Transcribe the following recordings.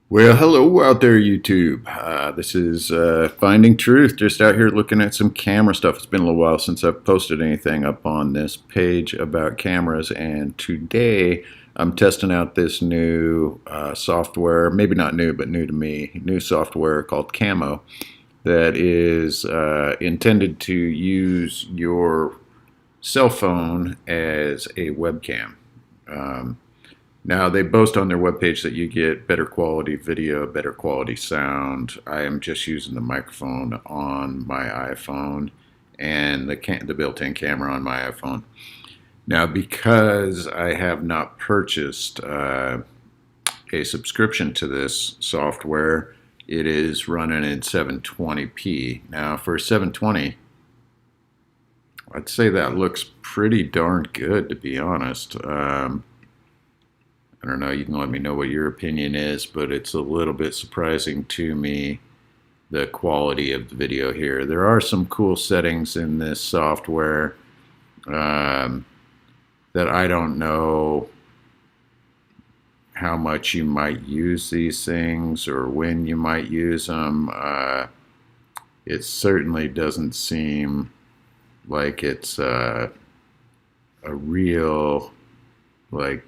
Well, hello out there, YouTube. This is Finding Truth, just out here looking at some camera stuff. It's been a little while since I've posted anything up on this page about cameras, and today I'm testing out this new software, maybe not new, but new to me, new software called Camo that is intended to use your cell phone as a webcam. Um, Now, they boast on their webpage that you get better quality video, better quality sound. I am just using the microphone on my iPhone and the built-in camera on my iPhone. Now, because I have not purchased a subscription to this software, it is running in 720p. Now, for 720, I'd say that looks pretty darn good, to be honest. I don't know, you can let me know what your opinion is, but it's a little bit surprising to me, the quality of the video here. There are some cool settings in this software that I don't know how much you might use these things or when you might use them. It certainly doesn't seem like it's a real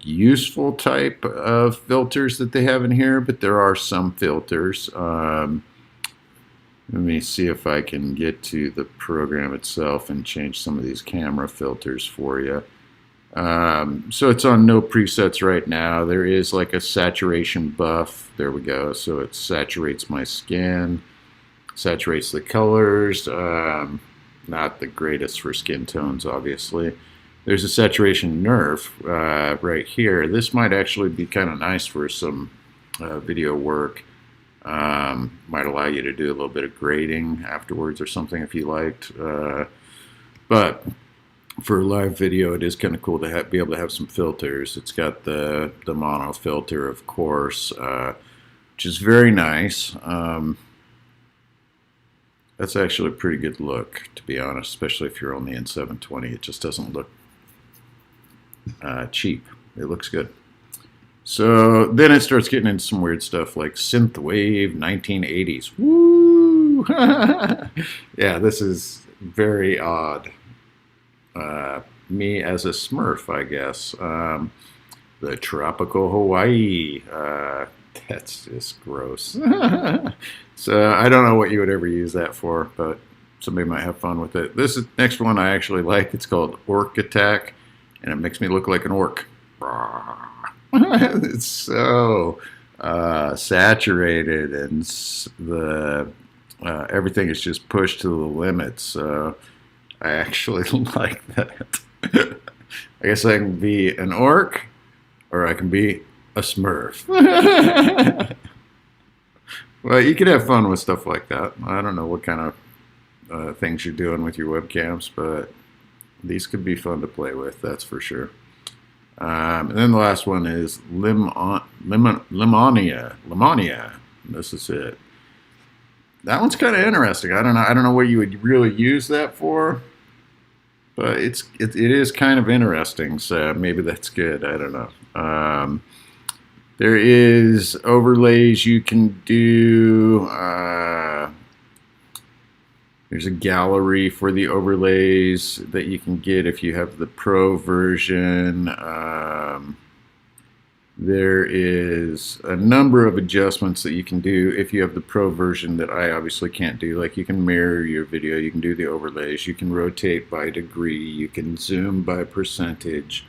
useful type of filters that they have in here, but there are some filters. Let me see if I can get to the program itself and change some of these camera filters for you. So it's on no presets right now. There is like a saturation buff. There we go. So it saturates my skin, saturates the colors. Not the greatest for skin tones, obviously. There's a saturation nerf right here. This might actually be kind of nice for some video work. Might allow you to do a little bit of grading afterwards or something if you liked. But for live video, it is kind of cool to be able to have some filters. It's got the mono filter, of course, which is very nice. That's actually a pretty good look, to be honest, especially if you're only in 720. It just doesn't look cheap. It looks good. So then it starts getting into some weird stuff like synthwave 1980s. Woo! Yeah, this is very odd. Me as a Smurf, I guess. The tropical Hawaii. That's just gross. So I don't know what you would ever use that for, but somebody might have fun with it. This next one I actually like. It's called Orc Attack, and it makes me look like an orc. It's so saturated, and the everything is just pushed to the limits. So I actually like that. I guess I can be an orc, or I can be a Smurf. Well, you could have fun with stuff like that. I don't know what kind of things you're doing with your webcams, but these could be fun to play with, that's for sure. And then the last one is Limonia. This is it. That one's kind of interesting. I don't know what you would really use that for, but it is kind of interesting. So maybe that's good. I don't know. There is overlays you can do. There's a gallery for the overlays that you can get if you have the Pro version. There is a number of adjustments that you can do if you have the Pro version that I obviously can't do. Like you can mirror your video, you can do the overlays, you can rotate by degree, you can zoom by percentage.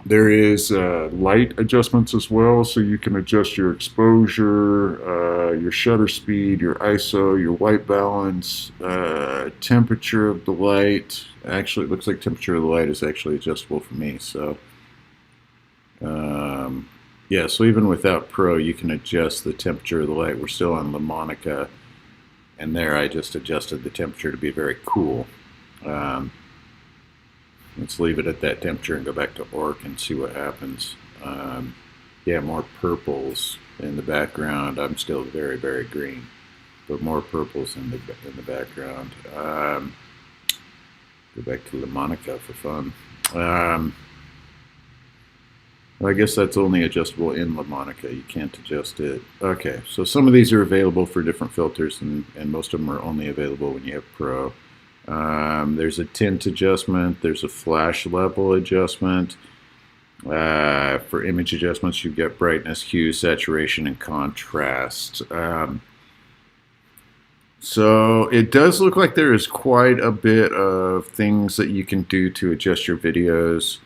There is light adjustments as well, so you can adjust your exposure, your shutter speed, your ISO, your white balance, temperature of the light. Actually, it looks like temperature of the light is actually adjustable for me. So, yeah, so even without Pro, you can adjust the temperature of the light. We're still on Monica, and there I just adjusted the temperature to be very cool. Let's leave it at that temperature and go back to Orc and see what happens. Yeah, more purples in the background. I'm still very, very green, but more purples in the background. Go back to La Monica for fun. Well, I guess that's only adjustable in LaMonica. You can't adjust it. Okay, so some of these are available for different filters, and most of them are only available when you have Pro. There's a tint adjustment. There's a flash level adjustment. For image adjustments, you get brightness, hue, saturation, and contrast. So it does look like there is quite a bit of things that you can do to adjust your videos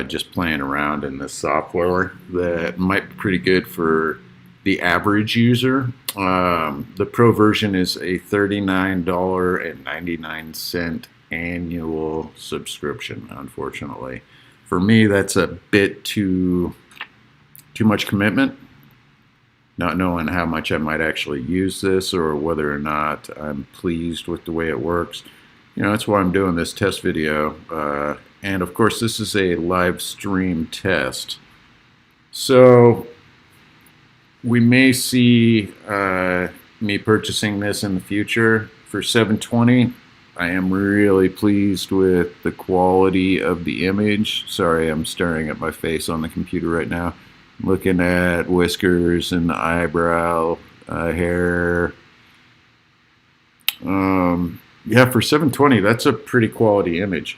just playing around in this software that might be pretty good for the average user. The Pro version is a $39.99 annual subscription, unfortunately. For me, that's a bit too much commitment, not knowing how much I might actually use this or whether or not I'm pleased with the way it works. You know, that's why I'm doing this test video. And of course, this is a live stream test. So we may see me purchasing this in the future for $720. I am really pleased with the quality of the image. Sorry, I'm staring at my face on the computer right now. I'm looking at whiskers and the eyebrow, hair. Yeah, for $720, that's a pretty quality image.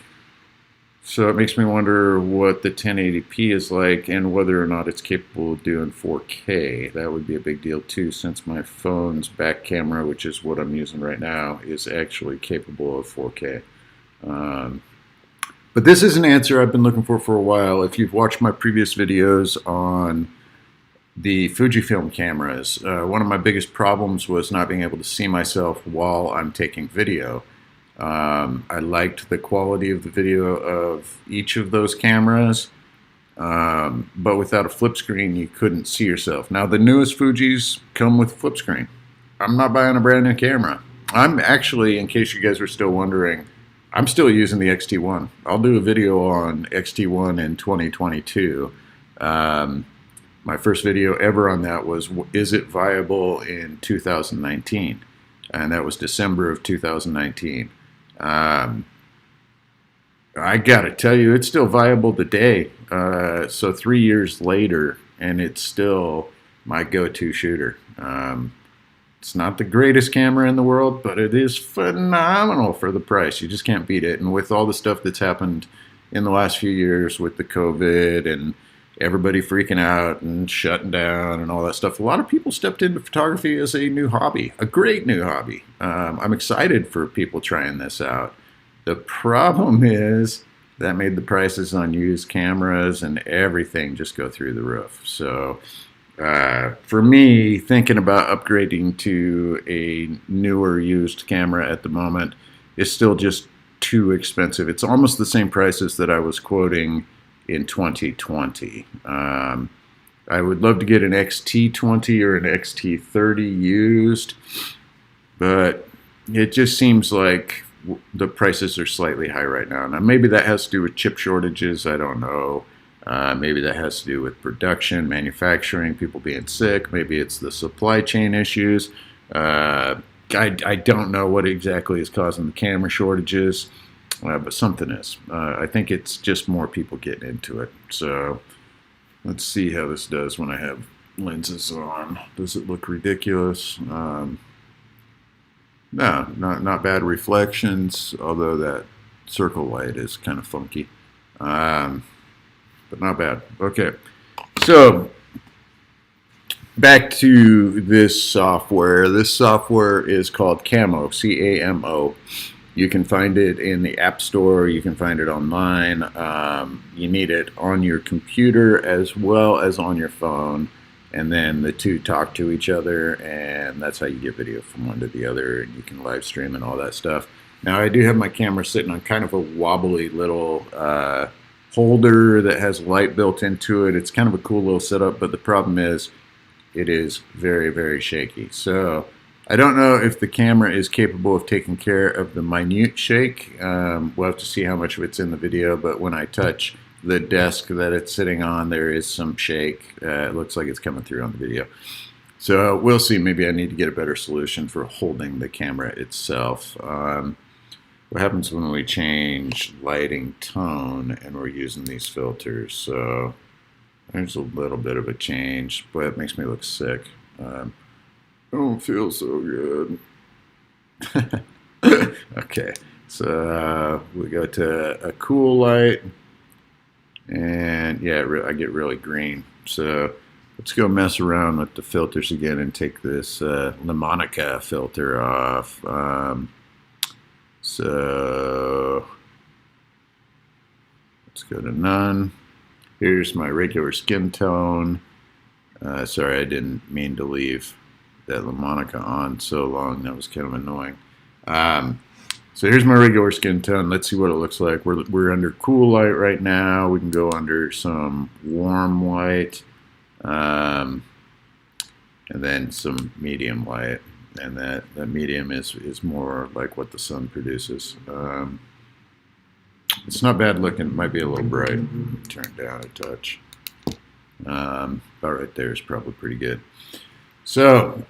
So it makes me wonder what the 1080p is like and whether or not it's capable of doing 4K. That would be a big deal too, since my phone's back camera, which is what I'm using right now, is actually capable of 4K. But this is an answer I've been looking for a while. If you've watched my previous videos on the Fujifilm cameras, one of my biggest problems was not being able to see myself while I'm taking video. I liked the quality of the video of each of those cameras, but without a flip screen, you couldn't see yourself. Now, the newest Fujis come with flip screen. I'm not buying a brand new camera. I'm actually, in case you guys were still wondering, I'm still using the XT1. I'll do a video on XT1 in 2022. My first video ever on that was, is it viable in 2019? And that was December of 2019. I gotta tell you, it's still viable today. So 3 years later, and it's still my go-to shooter. It's not the greatest camera in the world, but it is phenomenal for the price. You just can't beat it. And with all the stuff that's happened in the last few years with the COVID and everybody freaking out and shutting down and all that stuff, a lot of people stepped into photography as a new hobby, a great new hobby. I'm excited for people trying this out. The problem is that made the prices on used cameras and everything just go through the roof. So for me, thinking about upgrading to a newer used camera at the moment is still just too expensive. It's almost the same prices that I was quoting in 2020. I would love to get an XT20 or an XT30 used, but it just seems like the prices are slightly high right now. Now, maybe that has to do with chip shortages. I don't know. Maybe that has to do with production, manufacturing, people being sick. Maybe it's the supply chain issues. I don't know what exactly is causing the camera shortages. But something is. I think it's just more people getting into it. So let's see how this does when I have lenses on. Does it look ridiculous? No, not bad reflections, although that circle light is kind of funky. But not bad. Okay, so back to this software. This software is called Camo, C-A-M-O. You can find it in the App Store. You can find it online. You need it on your computer as well as on your phone. And then the two talk to each other, and that's how you get video from one to the other. And you can live stream and all that stuff. Now, I do have my camera sitting on kind of a wobbly little holder that has light built into it. It's kind of a cool little setup, but the problem is it is very, very shaky. So I don't know if the camera is capable of taking care of the minute shake. We'll have to see how much of it's in the video, but when I touch the desk that it's sitting on, there is some shake. It looks like it's coming through on the video. So we'll see. Maybe I need to get a better solution for holding the camera itself. What happens when we change lighting tone and we're using these filters? So There's a little bit of a change, but it makes me look sick. I don't feel so good. Okay, so we go to a cool light, and yeah, I get really green. So let's go mess around with the filters again and take this Lamonica filter off. So let's go to none. Here's my regular skin tone. Sorry, I didn't mean to leave that Lamonica on so long. That was kind of annoying. So here's my regular skin tone. Let's see what it looks like. We're under cool light right now. We can go under some warm white, and then some medium light. And that medium is more like what the sun produces. It's not bad looking. It might be a little bright. Turn down a touch. About right there is probably pretty good. So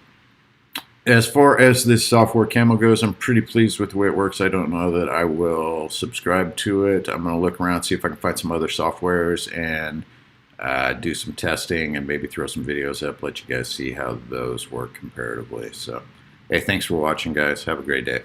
as far as this software Camo goes, I'm pretty pleased with the way it works. I don't know that I will subscribe to it. I'm going to look around, see if I can find some other softwares and do some testing and maybe throw some videos up, let you guys see how those work comparatively. So, hey, thanks for watching, guys. Have a great day.